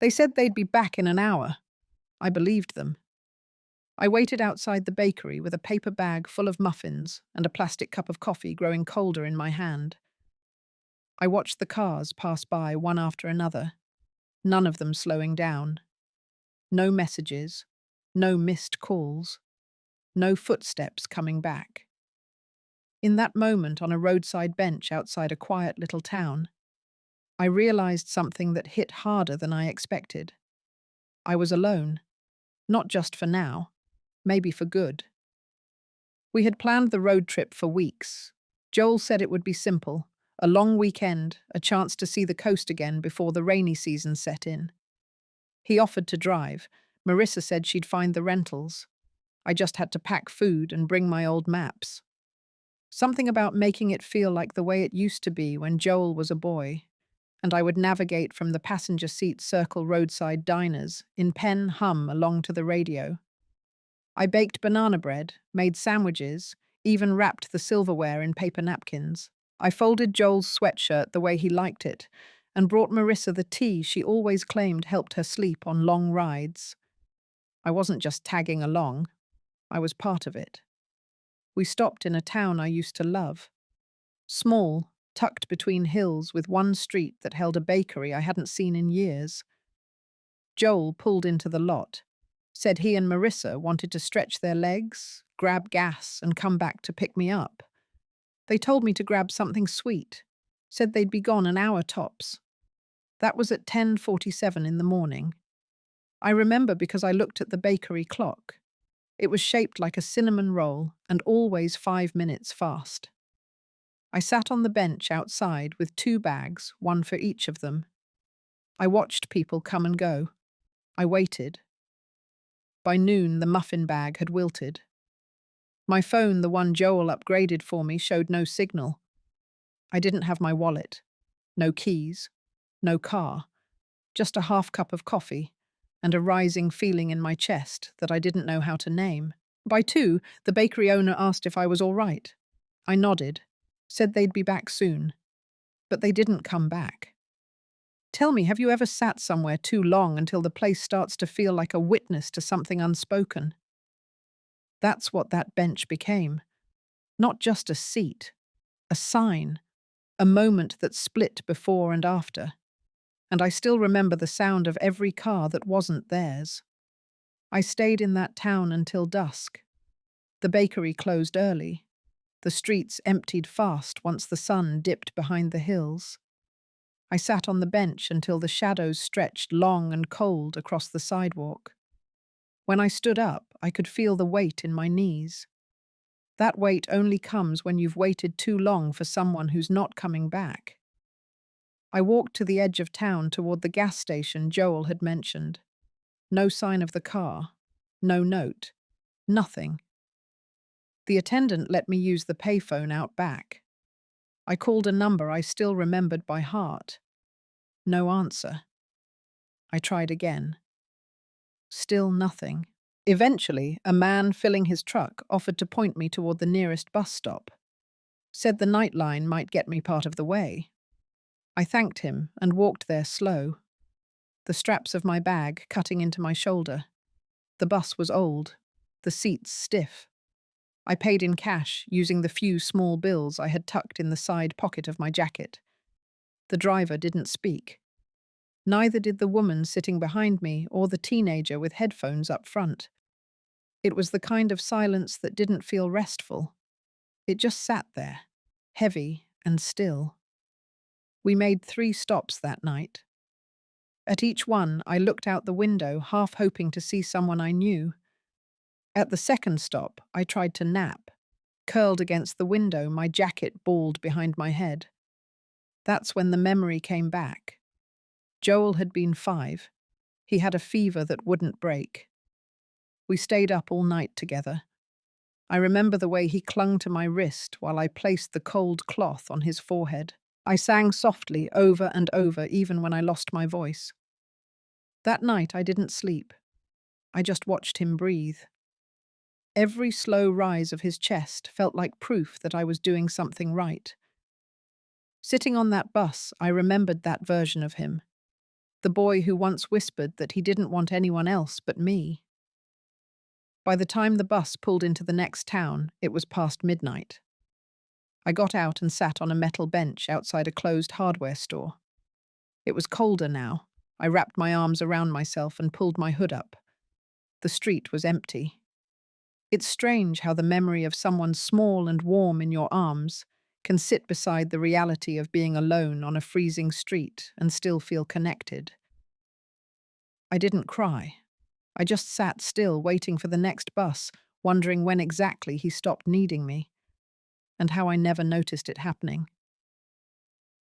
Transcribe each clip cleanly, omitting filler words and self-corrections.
They said they'd be back in an hour. I believed them. I waited outside the bakery with a paper bag full of muffins and a plastic cup of coffee growing colder in my hand. I watched the cars pass by one after another, none of them slowing down. No messages, no missed calls, no footsteps coming back. In that moment on a roadside bench outside a quiet little town, I realized something that hit harder than I expected. I was alone, not just for now, maybe for good. We had planned the road trip for weeks. Joel said it would be simple, a long weekend, a chance to see the coast again before the rainy season set in. He offered to drive. Marissa said she'd find the rentals. I just had to pack food and bring my old maps. Something about making it feel like the way it used to be when Joel was a boy, and I would navigate from the passenger seat circle roadside diners, in pen hum along to the radio. I baked banana bread, made sandwiches, even wrapped the silverware in paper napkins. I folded Joel's sweatshirt the way he liked it, and brought Marissa the tea she always claimed helped her sleep on long rides. I wasn't just tagging along, I was part of it. We stopped in a town I used to love. Small, tucked between hills with one street that held a bakery I hadn't seen in years. Joel pulled into the lot, said he and Marissa wanted to stretch their legs, grab gas, and come back to pick me up. They told me to grab something sweet, said they'd be gone an hour tops. That was at 10:47 in the morning. I remember because I looked at the bakery clock. It was shaped like a cinnamon roll and always 5 minutes fast. I sat on the bench outside with 2 bags, one for each of them. I watched people come and go. I waited. By noon, the muffin bag had wilted. My phone, the one Joel upgraded for me, showed no signal. I didn't have my wallet, no keys, no car, just a half cup of coffee and a rising feeling in my chest that I didn't know how to name. By 2, the bakery owner asked if I was all right. I nodded, said they'd be back soon, but they didn't come back. Tell me, have you ever sat somewhere too long until the place starts to feel like a witness to something unspoken? That's what that bench became. Not just a seat, a sign, a moment that split before and after. And I still remember the sound of every car that wasn't theirs. I stayed in that town until dusk. The bakery closed early. The streets emptied fast once the sun dipped behind the hills. I sat on the bench until the shadows stretched long and cold across the sidewalk. When I stood up, I could feel the weight in my knees. That weight only comes when you've waited too long for someone who's not coming back. I walked to the edge of town toward the gas station Joel had mentioned. No sign of the car, no note, nothing. The attendant let me use the payphone out back. I called a number I still remembered by heart. No answer. I tried again. Still nothing. Eventually, a man filling his truck offered to point me toward the nearest bus stop. Said the Nightline might get me part of the way. I thanked him and walked there slow, the straps of my bag cutting into my shoulder. The bus was old, the seats stiff. I paid in cash, using the few small bills I had tucked in the side pocket of my jacket. The driver didn't speak. Neither did the woman sitting behind me or the teenager with headphones up front. It was the kind of silence that didn't feel restful. It just sat there, heavy and still. We made 3 stops that night. At each one, I looked out the window, half hoping to see someone I knew. At the second stop, I tried to nap. Curled against the window, my jacket balled behind my head. That's when the memory came back. Joel had been 5. He had a fever that wouldn't break. We stayed up all night together. I remember the way he clung to my wrist while I placed the cold cloth on his forehead. I sang softly over and over even when I lost my voice. That night I didn't sleep. I just watched him breathe. Every slow rise of his chest felt like proof that I was doing something right. Sitting on that bus, I remembered that version of him. The boy who once whispered that he didn't want anyone else but me. By the time the bus pulled into the next town, it was past midnight. I got out and sat on a metal bench outside a closed hardware store. It was colder now. I wrapped my arms around myself and pulled my hood up. The street was empty. It's strange how the memory of someone small and warm in your arms can sit beside the reality of being alone on a freezing street and still feel connected. I didn't cry. I just sat still, waiting for the next bus, wondering when exactly he stopped needing me, and how I never noticed it happening.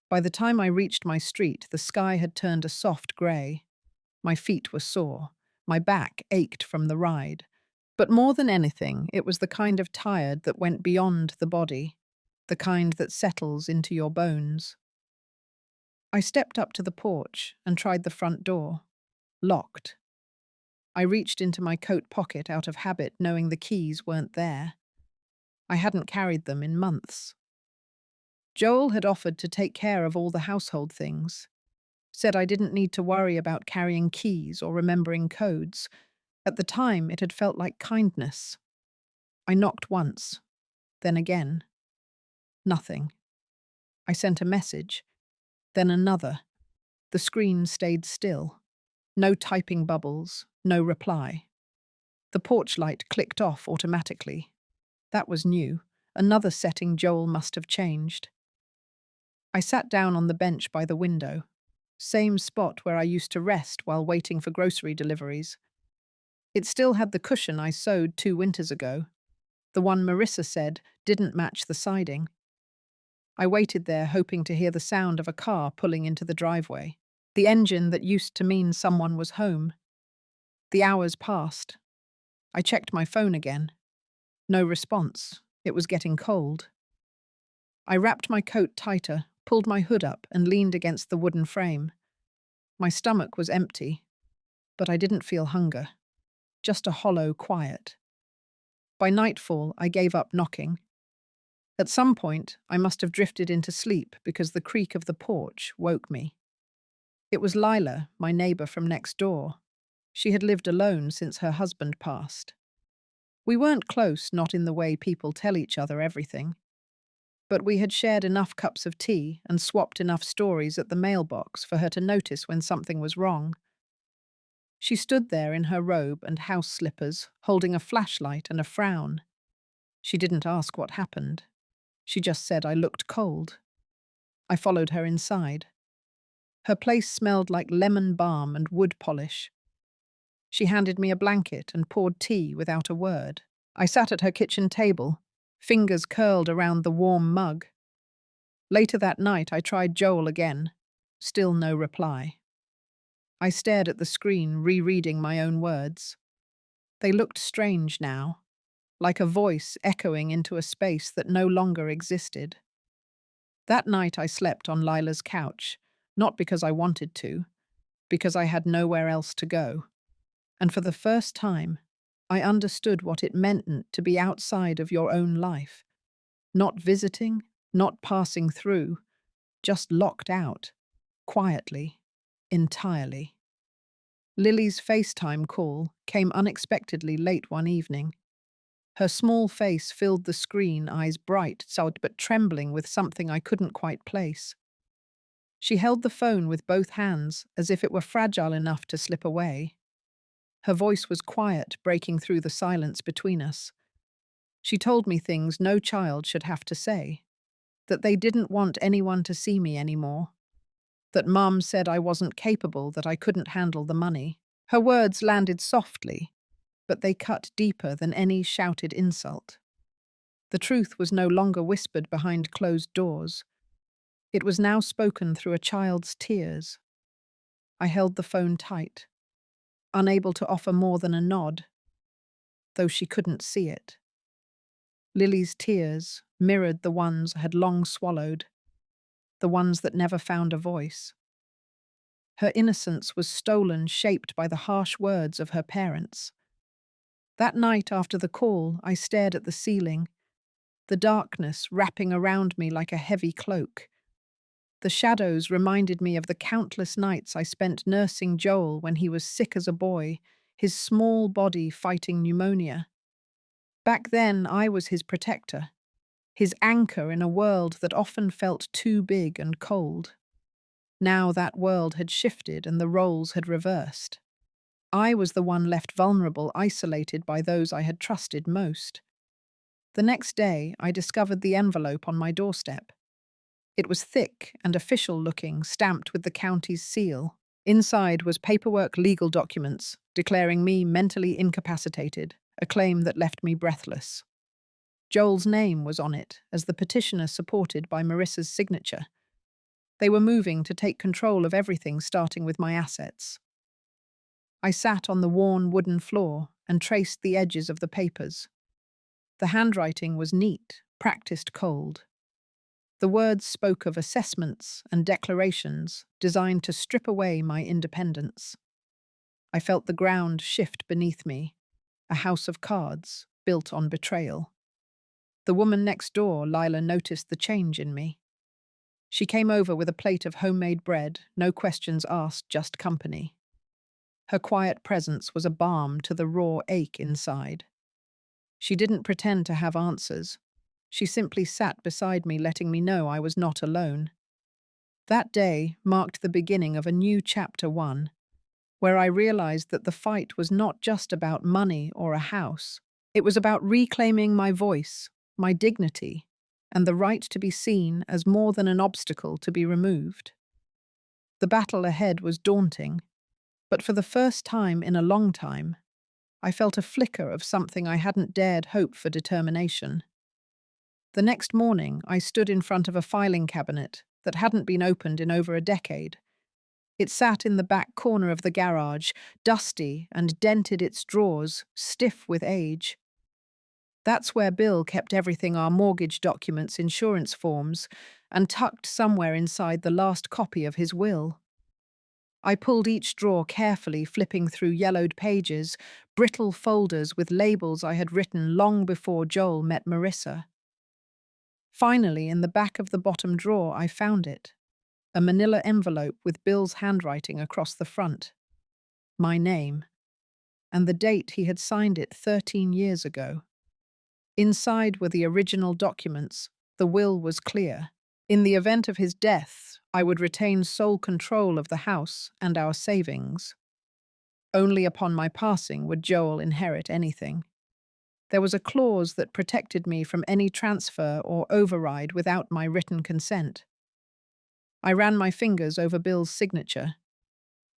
By the time I reached my street, the sky had turned a soft grey. My feet were sore. My back ached from the ride. But more than anything, it was the kind of tired that went beyond the body, the kind that settles into your bones. I stepped up to the porch and tried the front door. Locked. I reached into my coat pocket out of habit, knowing the keys weren't there. I hadn't carried them in months. Joel had offered to take care of all the household things, said I didn't need to worry about carrying keys or remembering codes. At the time, it had felt like kindness. I knocked once, then again. Nothing. I sent a message, then another. The screen stayed still. No typing bubbles, no reply. The porch light clicked off automatically. That was new. Another setting Joel must have changed. I sat down on the bench by the window, same spot where I used to rest while waiting for grocery deliveries. It still had the cushion I sewed 2 winters ago, the one Marissa said didn't match the siding. I waited there, hoping to hear the sound of a car pulling into the driveway, the engine that used to mean someone was home. The hours passed. I checked my phone again. No response. It was getting cold. I wrapped my coat tighter, pulled my hood up, and leaned against the wooden frame. My stomach was empty, but I didn't feel hunger, just a hollow quiet. By nightfall, I gave up knocking. At some point, I must have drifted into sleep because the creak of the porch woke me. It was Lila, my neighbor from next door. She had lived alone since her husband passed. We weren't close, not in the way people tell each other everything. But we had shared enough cups of tea and swapped enough stories at the mailbox for her to notice when something was wrong. She stood there in her robe and house slippers, holding a flashlight and a frown. She didn't ask what happened. She just said I looked cold. I followed her inside. Her place smelled like lemon balm and wood polish. She handed me a blanket and poured tea without a word. I sat at her kitchen table, fingers curled around the warm mug. Later that night, I tried Joel again. Still no reply. I stared at the screen, rereading my own words. They looked strange now, like a voice echoing into a space that no longer existed. That night I slept on Lila's couch, not because I wanted to, because I had nowhere else to go. And for the first time, I understood what it meant to be outside of your own life. Not visiting, not passing through, just locked out, quietly, entirely. Lily's FaceTime call came unexpectedly late one evening. Her small face filled the screen, eyes bright, but trembling with something I couldn't quite place. She held the phone with both hands, as if it were fragile enough to slip away. Her voice was quiet, breaking through the silence between us. She told me things no child should have to say. That they didn't want anyone to see me anymore. That Mum said I wasn't capable, that I couldn't handle the money. Her words landed softly, but they cut deeper than any shouted insult. The truth was no longer whispered behind closed doors. It was now spoken through a child's tears. I held the phone tight, unable to offer more than a nod, though she couldn't see it. Lily's tears mirrored the ones I had long swallowed, the ones that never found a voice. Her innocence was stolen, shaped by the harsh words of her parents. That night after the call, I stared at the ceiling, the darkness wrapping around me like a heavy cloak. The shadows reminded me of the countless nights I spent nursing Joel when he was sick as a boy, his small body fighting pneumonia. Back then, I was his protector, his anchor in a world that often felt too big and cold. Now that world had shifted and the roles had reversed. I was the one left vulnerable, isolated by those I had trusted most. The next day, I discovered the envelope on my doorstep. It was thick and official-looking, stamped with the county's seal. Inside was paperwork, legal documents, declaring me mentally incapacitated, a claim that left me breathless. Joel's name was on it, as the petitioner supported by Marissa's signature. They were moving to take control of everything, starting with my assets. I sat on the worn wooden floor and traced the edges of the papers. The handwriting was neat, practiced cold. The words spoke of assessments and declarations designed to strip away my independence. I felt the ground shift beneath me, a house of cards built on betrayal. The woman next door, Lila, noticed the change in me. She came over with a plate of homemade bread, no questions asked, just company. Her quiet presence was a balm to the raw ache inside. She didn't pretend to have answers. She simply sat beside me, letting me know I was not alone. That day marked the beginning of a new chapter 1, where I realized that the fight was not just about money or a house. It was about reclaiming my voice, my dignity, and the right to be seen as more than an obstacle to be removed. The battle ahead was daunting, but for the first time in a long time, I felt a flicker of something I hadn't dared hope for: determination. The next morning, I stood in front of a filing cabinet that hadn't been opened in over a decade. It sat in the back corner of the garage, dusty and dented its drawers, stiff with age. That's where Bill kept everything: our mortgage documents, insurance forms, and tucked somewhere inside the last copy of his will. I pulled each drawer carefully, flipping through yellowed pages, brittle folders with labels I had written long before Joel met Marissa. Finally, in the back of the bottom drawer, I found it. A manila envelope with Bill's handwriting across the front. My name. And the date he had signed it 13 years ago. Inside were the original documents. The will was clear. In the event of his death, I would retain sole control of the house and our savings. Only upon my passing would Joel inherit anything. There was a clause that protected me from any transfer or override without my written consent. I ran my fingers over Bill's signature.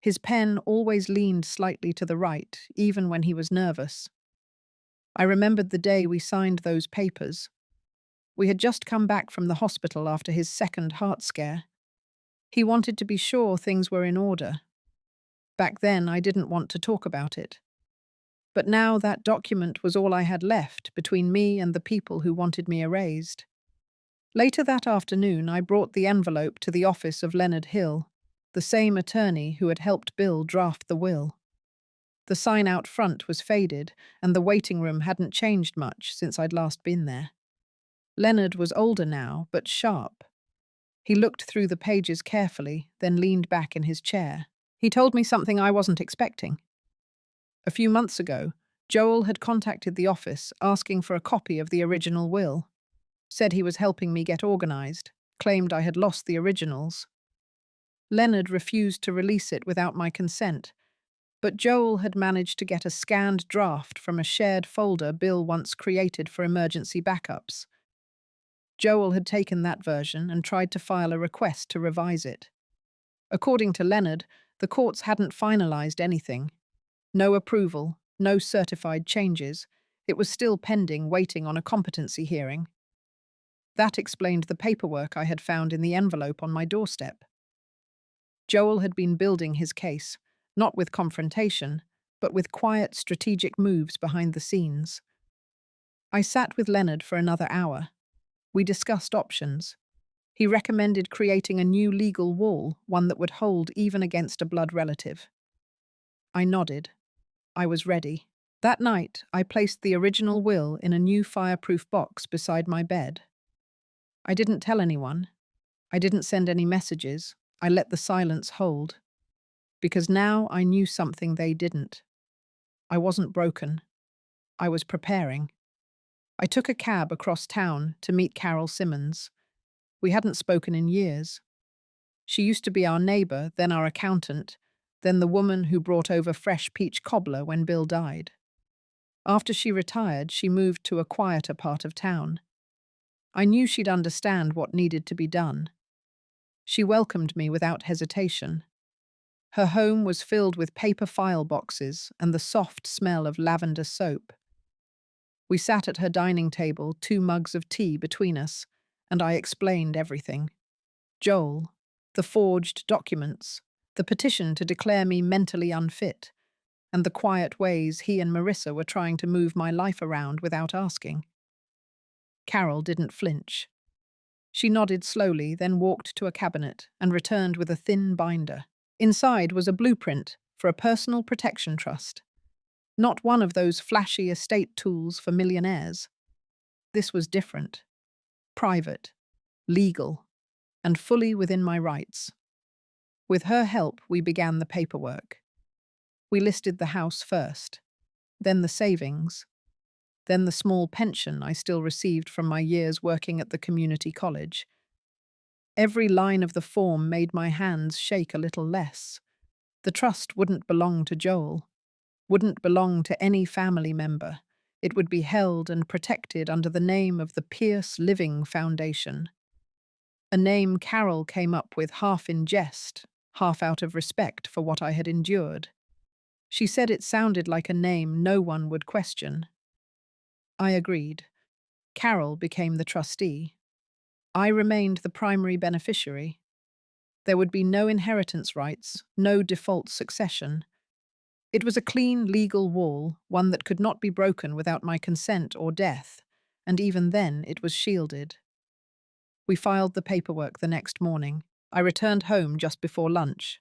His pen always leaned slightly to the right, even when he was nervous. I remembered the day we signed those papers. We had just come back from the hospital after his second heart scare. He wanted to be sure things were in order. Back then, I didn't want to talk about it. But now that document was all I had left between me and the people who wanted me erased. Later that afternoon, I brought the envelope to the office of Leonard Hill, the same attorney who had helped Bill draft the will. The sign out front was faded, and the waiting room hadn't changed much since I'd last been there. Leonard was older now, but sharp. He looked through the pages carefully, then leaned back in his chair. He told me something I wasn't expecting. A few months ago, Joel had contacted the office asking for a copy of the original will. Said he was helping me get organized, claimed I had lost the originals. Leonard refused to release it without my consent, but Joel had managed to get a scanned draft from a shared folder Bill once created for emergency backups. Joel had taken that version and tried to file a request to revise it. According to Leonard, the courts hadn't finalized anything. No approval, no certified changes. It was still pending, waiting on a competency hearing. That explained the paperwork I had found in the envelope on my doorstep. Joel had been building his case, not with confrontation, but with quiet, strategic moves behind the scenes. I sat with Leonard for another hour. We discussed options. He recommended creating a new legal wall, one that would hold even against a blood relative. I nodded. I was ready. That night, I placed the original will in a new fireproof box beside my bed. I didn't tell anyone. I didn't send any messages. I let the silence hold. Because now I knew something they didn't. I wasn't broken. I was preparing. I took a cab across town to meet Carol Simmons. We hadn't spoken in years. She used to be our neighbour, then our accountant, then the woman who brought over fresh peach cobbler when Bill died. After she retired, she moved to a quieter part of town. I knew she'd understand what needed to be done. She welcomed me without hesitation. Her home was filled with paper file boxes and the soft smell of lavender soap. We sat at her dining table, 2 mugs of tea between us, and I explained everything. Joel, the forged documents, the petition to declare me mentally unfit, and the quiet ways he and Marissa were trying to move my life around without asking. Carol didn't flinch. She nodded slowly, then walked to a cabinet and returned with a thin binder. Inside was a blueprint for a personal protection trust. Not one of those flashy estate tools for millionaires. This was different. Private, legal, and fully within my rights. With her help, we began the paperwork. We listed the house first, then the savings, then the small pension I still received from my years working at the community college. Every line of the form made my hands shake a little less. The trust wouldn't belong to Joel, wouldn't belong to any family member. It would be held and protected under the name of the Pierce Living Foundation. A name Carol came up with half in jest, half out of respect for what I had endured. She said it sounded like a name no one would question. I agreed. Carol became the trustee. I remained the primary beneficiary. There would be no inheritance rights, no default succession. It was a clean legal wall, one that could not be broken without my consent or death, and even then it was shielded. We filed the paperwork the next morning. I returned home just before lunch.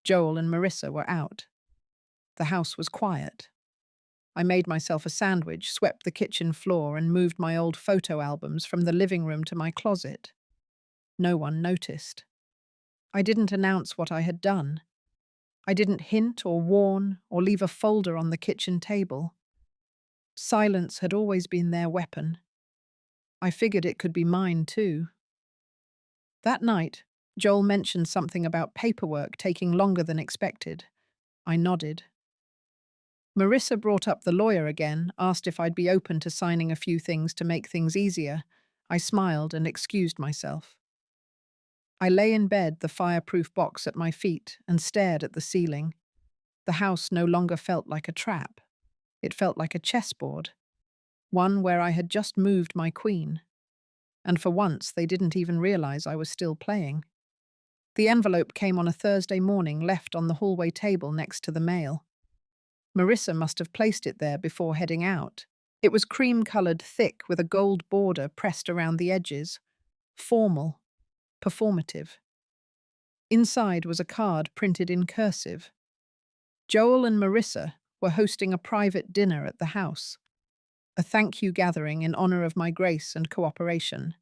Joel and Marissa were out. The house was quiet. I made myself a sandwich, swept the kitchen floor, and moved my old photo albums from the living room to my closet. No one noticed. I didn't announce what I had done. I didn't hint or warn or leave a folder on the kitchen table. Silence had always been their weapon. I figured it could be mine too. That night, Joel mentioned something about paperwork taking longer than expected. I nodded. Marissa brought up the lawyer again, asked if I'd be open to signing a few things to make things easier. I smiled and excused myself. I lay in bed, the fireproof box at my feet, and stared at the ceiling. The house no longer felt like a trap. It felt like a chessboard, one where I had just moved my queen. And for once, they didn't even realize I was still playing. The envelope came on a Thursday morning, left on the hallway table next to the mail. Marissa must have placed it there before heading out. It was cream-colored, thick, with a gold border pressed around the edges. Formal. Performative. Inside was a card printed in cursive. Joel and Marissa were hosting a private dinner at the house. A thank you gathering in honor of my grace and cooperation.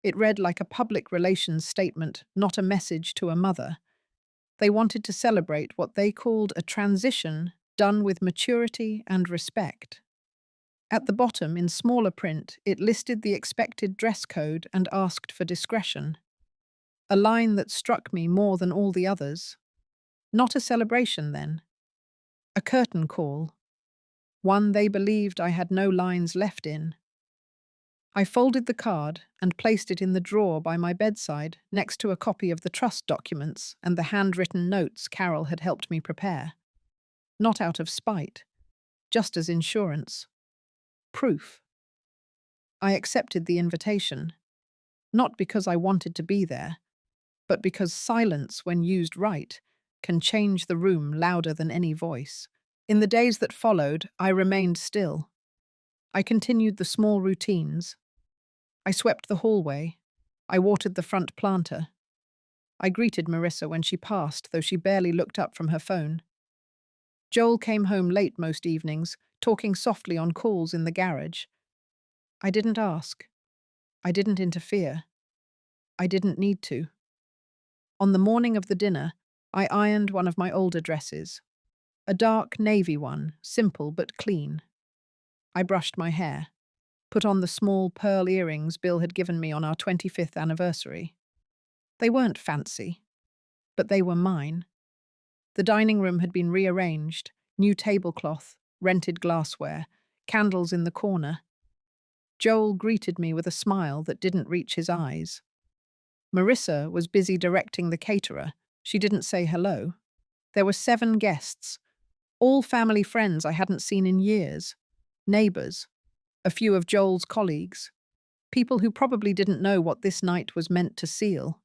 It read like a public relations statement, not a message to a mother. They wanted to celebrate what they called a transition done with maturity and respect. At the bottom, in smaller print, it listed the expected dress code and asked for discretion. A line that struck me more than all the others. Not a celebration, then. A curtain call. One they believed I had no lines left in. I folded the card and placed it in the drawer by my bedside, next to a copy of the trust documents and the handwritten notes Carol had helped me prepare. Not out of spite, just as insurance. Proof. I accepted the invitation, not because I wanted to be there, but because silence, when used right, can change the room louder than any voice. In the days that followed, I remained still. I continued the small routines. I swept the hallway. I watered the front planter. I greeted Marissa when she passed, though she barely looked up from her phone. Joel came home late most evenings, talking softly on calls in the garage. I didn't ask. I didn't interfere. I didn't need to. On the morning of the dinner, I ironed one of my older dresses, a dark navy one, simple but clean. I brushed my hair, put on the small pearl earrings Bill had given me on our 25th anniversary. They weren't fancy, but they were mine. The dining room had been rearranged, new tablecloth, rented glassware, candles in the corner. Joel greeted me with a smile that didn't reach his eyes. Marissa was busy directing the caterer. She didn't say hello. There were 7 guests, all family friends I hadn't seen in years, neighbors, a few of Joel's colleagues, people who probably didn't know what this night was meant to seal.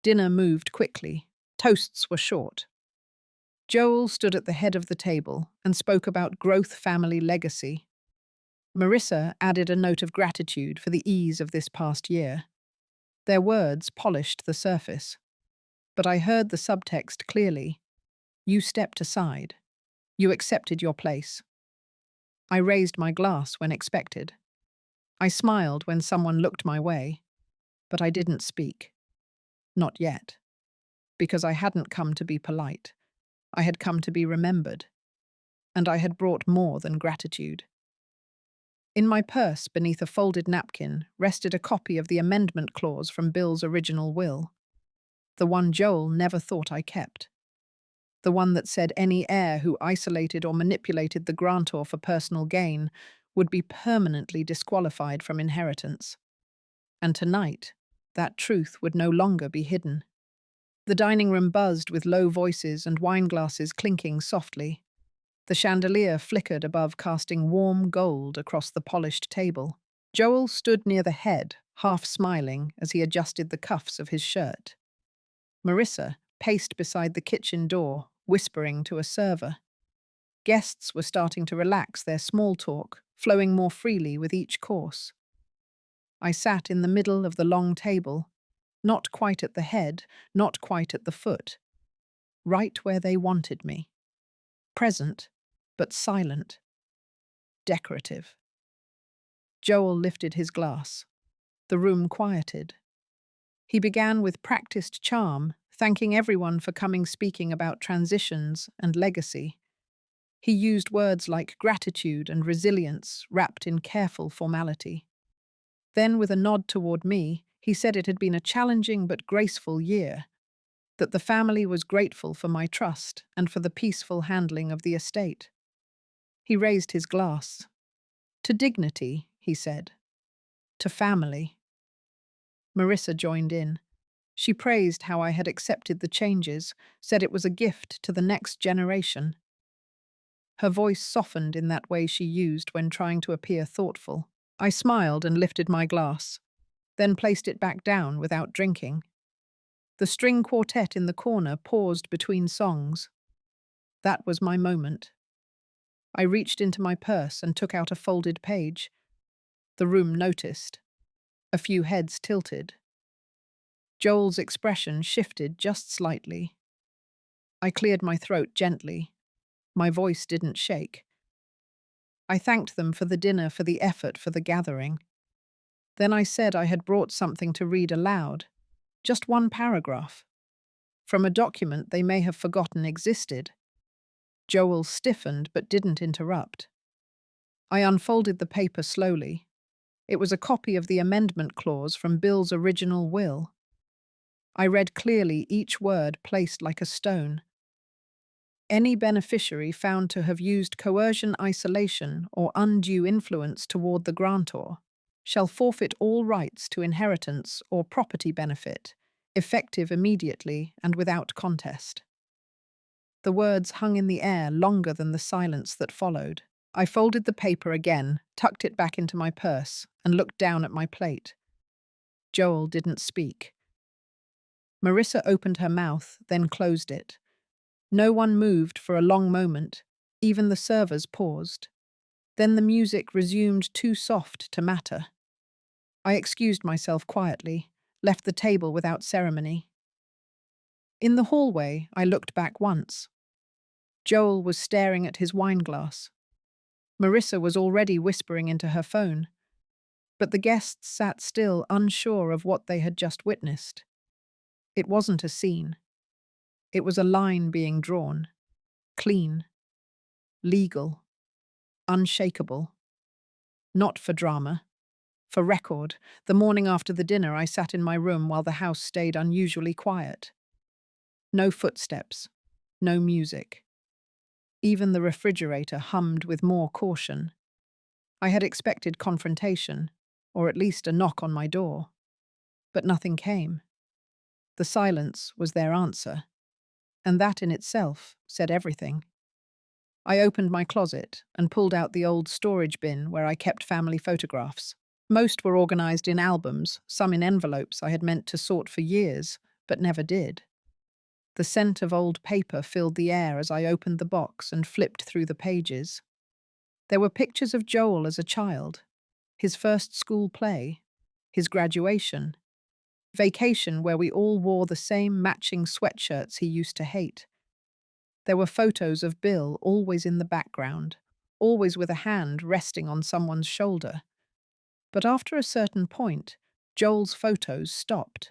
Dinner moved quickly. Toasts were short. Joel stood at the head of the table and spoke about growth family legacy. Marissa added a note of gratitude for the ease of this past year. Their words polished the surface, but I heard the subtext clearly. You stepped aside. You accepted your place. I raised my glass when expected. I smiled when someone looked my way, but I didn't speak. Not yet. Because I hadn't come to be polite. I had come to be remembered. And I had brought more than gratitude. In my purse, beneath a folded napkin, rested a copy of the amendment clause from Bill's original will. The one Joel never thought I kept. The one that said any heir who isolated or manipulated the grantor for personal gain would be permanently disqualified from inheritance. And tonight, that truth would no longer be hidden. The dining room buzzed with low voices and wine glasses clinking softly. The chandelier flickered above, casting warm gold across the polished table. Joel stood near the head, half smiling as he adjusted the cuffs of his shirt. Marissa paced beside the kitchen door, whispering to a server. Guests were starting to relax their small talk, flowing more freely with each course. I sat in the middle of the long table, not quite at the head, not quite at the foot, right where they wanted me. Present, but silent. Decorative. Joel lifted his glass. The room quieted. He began with practiced charm, thanking everyone for coming, speaking about transitions and legacy. He used words like gratitude and resilience wrapped in careful formality. Then, with a nod toward me, he said it had been a challenging but graceful year, that the family was grateful for my trust and for the peaceful handling of the estate. He raised his glass. To dignity, he said. To family. Marissa joined in. She praised how I had accepted the changes, said it was a gift to the next generation. Her voice softened in that way she used when trying to appear thoughtful. I smiled and lifted my glass, then placed it back down without drinking. The string quartet in the corner paused between songs. That was my moment. I reached into my purse and took out a folded page. The room noticed. A few heads tilted. Joel's expression shifted just slightly. I cleared my throat gently. My voice didn't shake. I thanked them for the dinner, for the effort, for the gathering. Then I said I had brought something to read aloud. Just one paragraph. From a document they may have forgotten existed. Joel stiffened but didn't interrupt. I unfolded the paper slowly. It was a copy of the amendment clause from Bill's original will. I read clearly, each word placed like a stone. Any beneficiary found to have used coercion, isolation, or undue influence toward the grantor shall forfeit all rights to inheritance or property benefit, effective immediately and without contest. The words hung in the air longer than the silence that followed. I folded the paper again, tucked it back into my purse, and looked down at my plate. Joel didn't speak. Marissa opened her mouth, then closed it. No one moved for a long moment. Even the servers paused. Then the music resumed, too soft to matter. I excused myself quietly, left the table without ceremony. In the hallway, I looked back once. Joel was staring at his wineglass. Marissa was already whispering into her phone. But the guests sat still, unsure of what they had just witnessed. It wasn't a scene. It was a line being drawn. Clean, legal, unshakable. Not for drama. For record, the morning after the dinner I sat in my room while the house stayed unusually quiet. No footsteps, no music. Even the refrigerator hummed with more caution. I had expected confrontation, or at least a knock on my door. But nothing came. The silence was their answer, and that in itself said everything. I opened my closet and pulled out the old storage bin where I kept family photographs. Most were organized in albums, some in envelopes I had meant to sort for years, but never did. The scent of old paper filled the air as I opened the box and flipped through the pages. There were pictures of Joel as a child, his first school play, his graduation, vacation where we all wore the same matching sweatshirts he used to hate. There were photos of Bill always in the background, always with a hand resting on someone's shoulder. But after a certain point, Joel's photos stopped.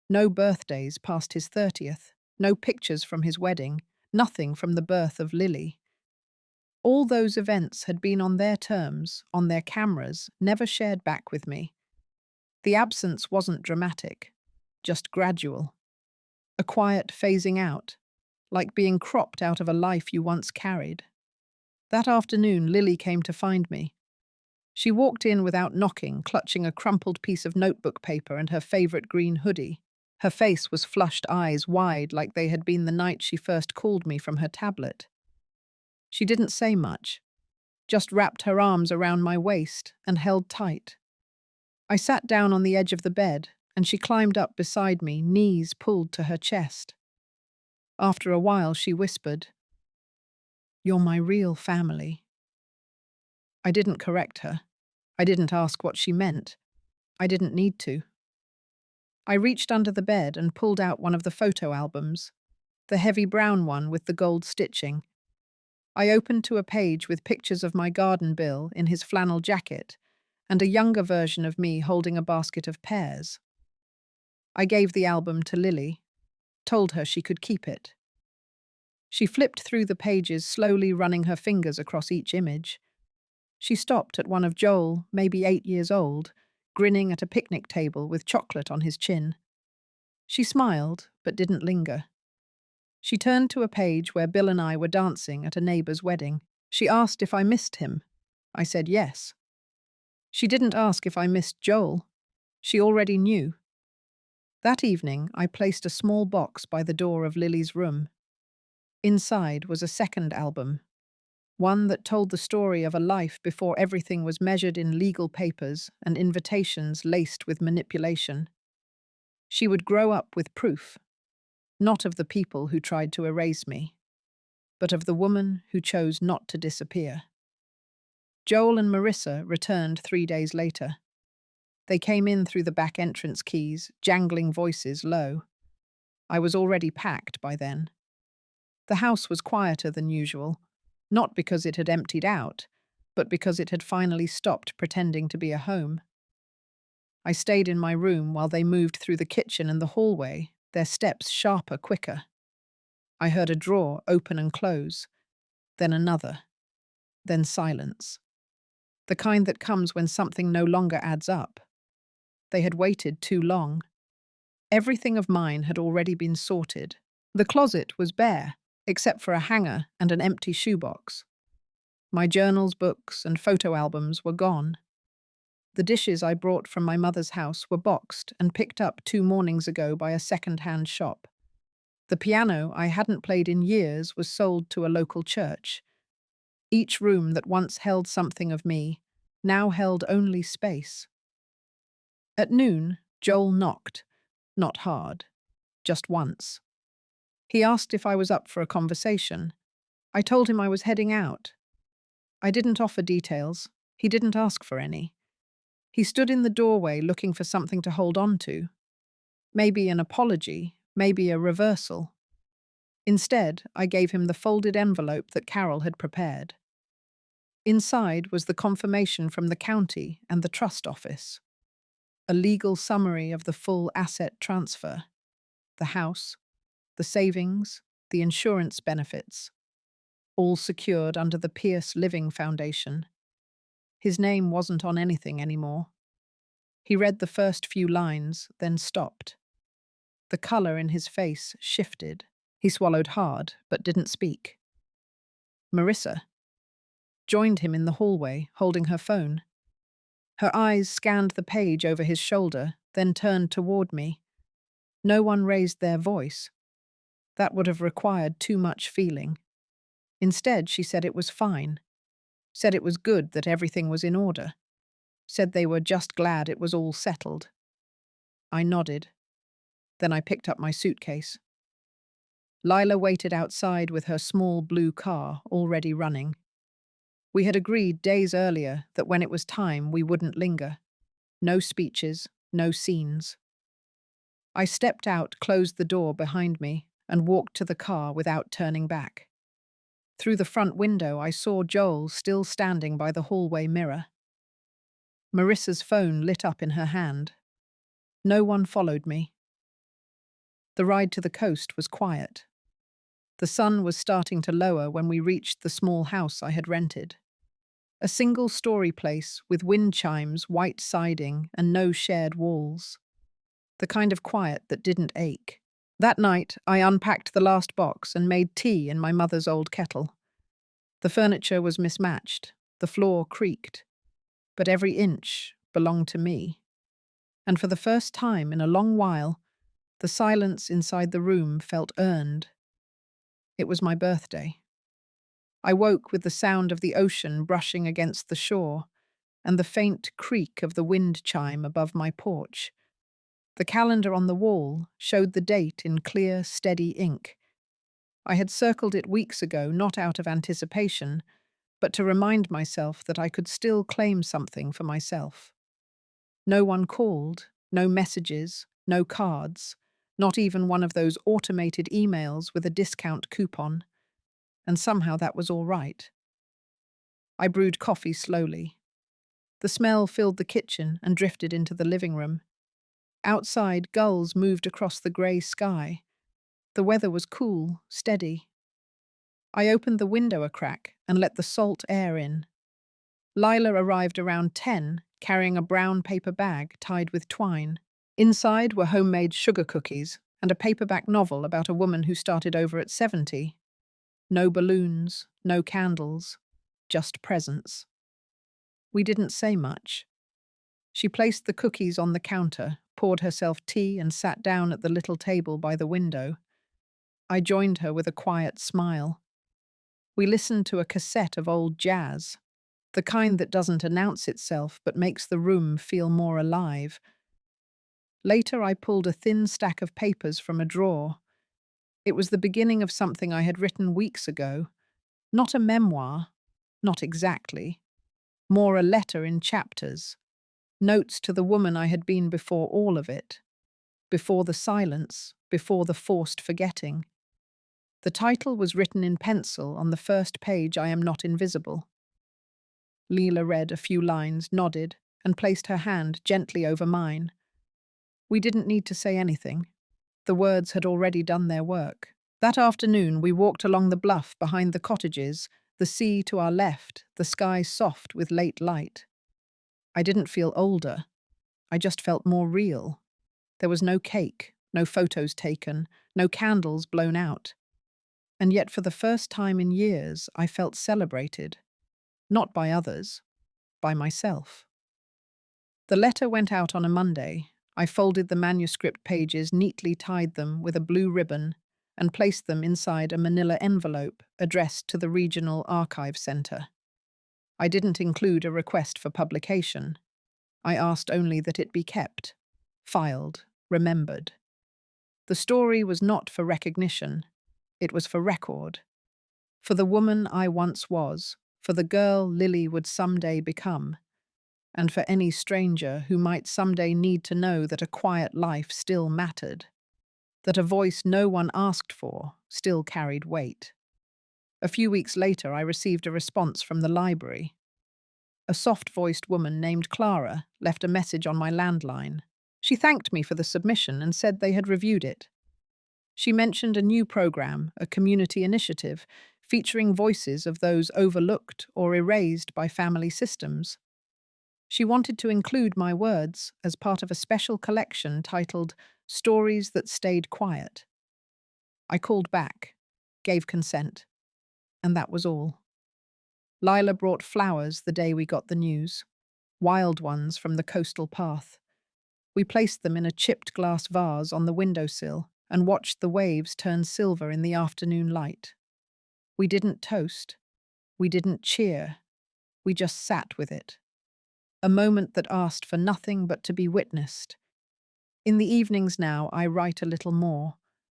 No birthdays past his 30th, no pictures from his wedding, nothing from the birth of Lily. All those events had been on their terms, on their cameras, never shared back with me. The absence wasn't dramatic, just gradual. A quiet phasing out, like being cropped out of a life you once carried. That afternoon, Lily came to find me. She walked in without knocking, clutching a crumpled piece of notebook paper and her favorite green hoodie. Her face was flushed, eyes wide like they had been the night she first called me from her tablet. She didn't say much, just wrapped her arms around my waist and held tight. I sat down on the edge of the bed, and she climbed up beside me, knees pulled to her chest. After a while, she whispered, "You're my real family." I didn't correct her. I didn't ask what she meant. I didn't need to. I reached under the bed and pulled out one of the photo albums, the heavy brown one with the gold stitching. I opened to a page with pictures of my garden Bill in his flannel jacket and a younger version of me holding a basket of pears. I gave the album to Lily, told her she could keep it. She flipped through the pages, slowly running her fingers across each image. She stopped at one of Joel, maybe 8 years old, grinning at a picnic table with chocolate on his chin. She smiled, but didn't linger. She turned to a page where Bill and I were dancing at a neighbor's wedding. She asked if I missed him. I said yes. She didn't ask if I missed Joel. She already knew. That evening, I placed a small box by the door of Lily's room. Inside was a second album, one that told the story of a life before everything was measured in legal papers and invitations laced with manipulation. She would grow up with proof, not of the people who tried to erase me, but of the woman who chose not to disappear. Joel and Marissa returned 3 days later. They came in through the back entrance keys, jangling voices low. I was already packed by then. The house was quieter than usual, not because it had emptied out, but because it had finally stopped pretending to be a home. I stayed in my room while they moved through the kitchen and the hallway, their steps sharper, quicker. I heard a drawer open and close, then another, then silence. The kind that comes when something no longer adds up. They had waited too long. Everything of mine had already been sorted. The closet was bare, except for a hanger and an empty shoebox. My journals, books, and photo albums were gone. The dishes I brought from my mother's house were boxed and picked up 2 mornings ago by a second-hand shop. The piano I hadn't played in years was sold to a local church. Each room that once held something of me now held only space. At noon, Joel knocked. Not hard, just once. He asked if I was up for a conversation. I told him I was heading out. I didn't offer details. He didn't ask for any. He stood in the doorway looking for something to hold on to. Maybe an apology, maybe a reversal. Instead, I gave him the folded envelope that Carol had prepared. Inside was the confirmation from the county and the trust office, a legal summary of the full asset transfer, the house, the savings, the insurance benefits, all secured under the Pierce Living Foundation. His name wasn't on anything anymore. He read the first few lines, then stopped. The colour in his face shifted. He swallowed hard, but didn't speak. Marissa joined him in the hallway, holding her phone. Her eyes scanned the page over his shoulder, then turned toward me. No one raised their voice. That would have required too much feeling. Instead, she said it was fine. Said it was good that everything was in order. Said they were just glad it was all settled. I nodded. Then I picked up my suitcase. Lila waited outside with her small blue car already running. We had agreed days earlier that when it was time we wouldn't linger. No speeches, no scenes. I stepped out, closed the door behind me, and walked to the car without turning back. Through the front window I saw Joel still standing by the hallway mirror. Marissa's phone lit up in her hand. No one followed me. The ride to the coast was quiet. The sun was starting to lower when we reached the small house I had rented. A single-story place with wind chimes, white siding, and no shared walls. The kind of quiet that didn't ache. That night, I unpacked the last box and made tea in my mother's old kettle. The furniture was mismatched, the floor creaked, but every inch belonged to me. And for the first time in a long while, the silence inside the room felt earned. It was my birthday. I woke with the sound of the ocean brushing against the shore and the faint creak of the wind chime above my porch. The calendar on the wall showed the date in clear, steady ink. I had circled it weeks ago, not out of anticipation, but to remind myself that I could still claim something for myself. No one called, no messages, no cards, not even one of those automated emails with a discount coupon. And somehow that was all right. I brewed coffee slowly. The smell filled the kitchen and drifted into the living room. Outside, gulls moved across the grey sky. The weather was cool, steady. I opened the window a crack and let the salt air in. Lila arrived around 10, carrying a brown paper bag tied with twine. Inside were homemade sugar cookies and a paperback novel about a woman who started over at 70. No balloons, no candles, just presents. We didn't say much. She placed the cookies on the counter, poured herself tea and sat down at the little table by the window. I joined her with a quiet smile. We listened to a cassette of old jazz, the kind that doesn't announce itself but makes the room feel more alive. Later I pulled a thin stack of papers from a drawer. It was the beginning of something I had written weeks ago. Not a memoir, not exactly. More a letter in chapters. Notes to the woman I had been before all of it. Before the silence, before the forced forgetting. The title was written in pencil on the first page, I Am Not Invisible. Leela read a few lines, nodded, and placed her hand gently over mine. We didn't need to say anything. The words had already done their work. That afternoon we walked along the bluff behind the cottages, the sea to our left, the sky soft with late light. I didn't feel older. I just felt more real. There was no cake, no photos taken, no candles blown out. And yet for the first time in years I felt celebrated. Not by others, by myself. The letter went out on a Monday. I folded the manuscript pages, neatly tied them with a blue ribbon, and placed them inside a manila envelope addressed to the Regional Archive Center. I didn't include a request for publication. I asked only that it be kept, filed, remembered. The story was not for recognition. It was for record. For the woman I once was, for the girl Lily would someday become, and for any stranger who might someday need to know that a quiet life still mattered, that a voice no one asked for still carried weight. A few weeks later, I received a response from the library. A soft-voiced woman named Clara left a message on my landline. She thanked me for the submission and said they had reviewed it. She mentioned a new program, a community initiative, featuring voices of those overlooked or erased by family systems. She wanted to include my words as part of a special collection titled Stories That Stayed Quiet. I called back, gave consent, and that was all. Lila brought flowers the day we got the news, wild ones from the coastal path. We placed them in a chipped glass vase on the windowsill and watched the waves turn silver in the afternoon light. We didn't toast. We didn't cheer. We just sat with it. A moment that asked for nothing but to be witnessed. In the evenings now, I write a little more,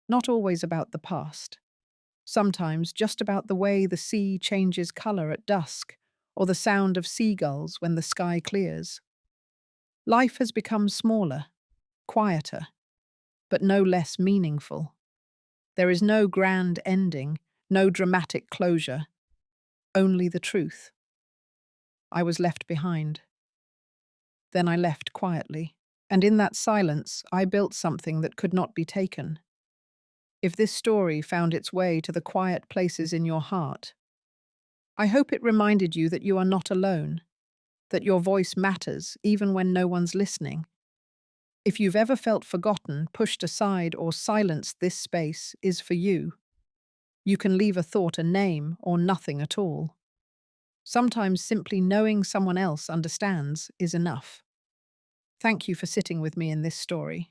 not always about the past. Sometimes just about the way the sea changes color at dusk, or the sound of seagulls when the sky clears. Life has become smaller, quieter, but no less meaningful. There is no grand ending, no dramatic closure, only the truth. I was left behind. Then I left quietly, and in that silence I built something that could not be taken. If this story found its way to the quiet places in your heart, I hope it reminded you that you are not alone, that your voice matters even when no one's listening. If you've ever felt forgotten, pushed aside, or silenced, this space is for you. You can leave a thought, a name, or nothing at all. Sometimes simply knowing someone else understands is enough. Thank you for sitting with me in this story.